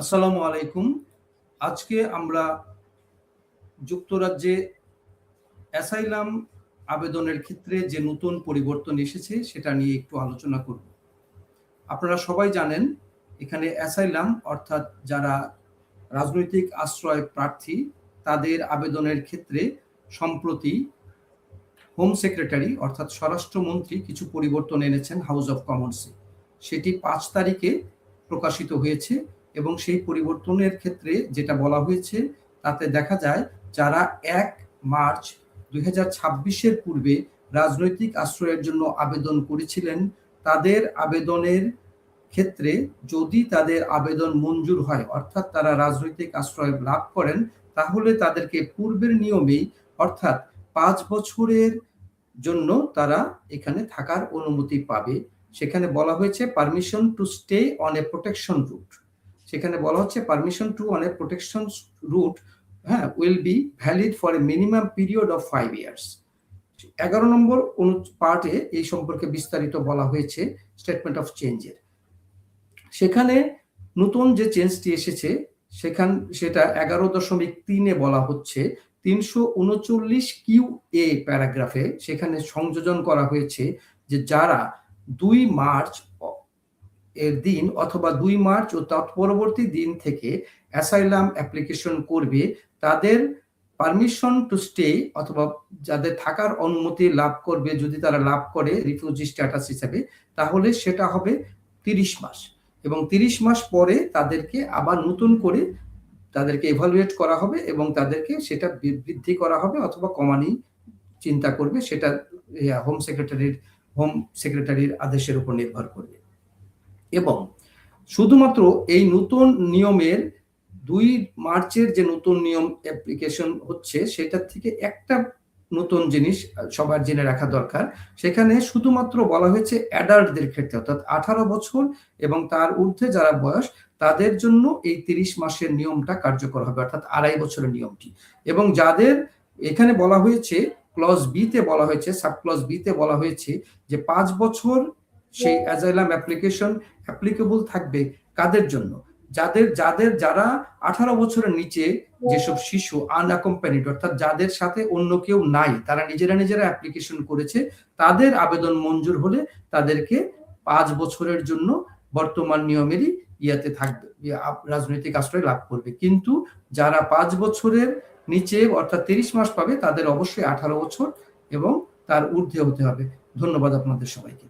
আসসালামু আলাইকুম। আজকে আমরা যুক্তরাজ্যে অ্যাসাইলাম আবেদনের ক্ষেত্রে যে নতুন পরিবর্তন এসেছে সেটা নিয়ে একটু আলোচনা করব। আপনারা সবাই জানেন এখানে অ্যাসাইলাম অর্থাৎ যারা রাজনৈতিক আশ্রয় প্রার্থী তাদের আবেদনের ক্ষেত্রে সম্প্রতি হোম সেক্রেটারি অর্থাৎ স্বরাষ্ট্রমন্ত্রী কিছু পরিবর্তন এনেছেন হাউস অফ কমন্সে। সেটি ৫ তারিখে প্রকাশিত হয়েছে এবং সেই পরিবর্তনের ক্ষেত্রে যেটা বলা হয়েছে তাতে দেখা যায় যারা ১ মার্চ ২০২৬ পূর্বে রাজনৈতিক আশ্রয়ের জন্য আবেদন করেছিলেন তাদের আবেদনের ক্ষেত্রে যদি তাদের আবেদন মঞ্জুর হয় অর্থাৎ তারা রাজনৈতিক আশ্রয় লাভ করেন তাহলে তাদেরকে পূর্বের নিয়মেই অর্থাৎ ৫ বছরের জন্য তারা এখানে থাকার অনুমতি পাবে। সেখানে বলা হয়েছে permission to stay on a protection route. সেখানে বলা হচ্ছে permission to on a protection route will be valid for a minimum period of 5 years. ১১ number পার্টে এই সম্পর্কে বিস্তারিত বলা হয়েছে স্টেটমেন্ট অফ চেঞ্জের। সেখানে নতুন যে চেঞ্জটি এসেছে সেটা ১১.৩ বলা হচ্ছে ৩৩৯ কিউ এ প্যারাগ্রাফে সেখানে সংযোজন করা হয়েছে যে যারা ২ মার্চ এর দিন অথবা ২ মার্চ ও তৎপরবর্তী দিন থেকে অ্যাসাইলাম অ্যাপ্লিকেশন করবে তাদের পারমিশন টু স্টে অথবা যাদের থাকার অনুমতি লাভ করবে যদি তারা লাভ করে রিফিউজি স্ট্যাটাস হিসেবে তাহলে সেটা হবে ৩০ মাস এবং ৩০ মাস পরে তাদেরকে আবার নতুন করে তাদেরকে এভালুয়েট করা হবে এবং তাদেরকে সেটা বৃদ্ধি করা হবে অথবা কমানি চিন্তা করবে সেটা হোম সেক্রেটারির আদেশের উপর নির্ভর করবে। এবং শুধুমাত্র এই নতুন নিয়মের ২ মার্চের যে নতুন নিয়ম অ্যাপ্লিকেশন হচ্ছে সেটার থেকে একটা নতুন জিনিস সবার জেনে রাখা দরকার। সেখানে শুধুমাত্র বলা হয়েছে অ্যাডাল্টদের ক্ষেত্রে অর্থাৎ ১৮ বছর এবং তার ঊর্ধ্বে যারা বয়স তাদের জন্য এই ৩০ মাসের নিয়মটা কার্যকর হবে অর্থাৎ ২.৫ বছরের নিয়মটি। এবং যাদের এখানে বলা হয়েছে ক্লজ বি তে বলা হয়েছে সাব ক্লজ বি তে বলা হয়েছে যে ৫ বছর সেই অ্যাসাইলাম অ্যাপ্লিকেশন অ্যাপ্লিকেবল থাকবে কাদের জন্য যারা ১৮ বছরের নিচে যেসব শিশু আনঅ্যাকম্পানিড অর্থাৎ যাদের সাথে অন্য কেউ নাই তারা নিজেরা অ্যাপ্লিকেশন করেছে তাদের আবেদন মঞ্জুর হলে তাদেরকে ৫ বছরের জন্য বর্তমান নিয়মেরই ইয়াতে থাকবে রাজনৈতিক আশ্রয় লাভ করবে। কিন্তু যারা ৫ বছরের নিচে অর্থাৎ ৩০ মাস পাবে তাদের অবশ্যই ১৮ বছর এবং তার ঊর্ধ্বে হতে হবে। ধন্যবাদ আপনাদের সবাইকে।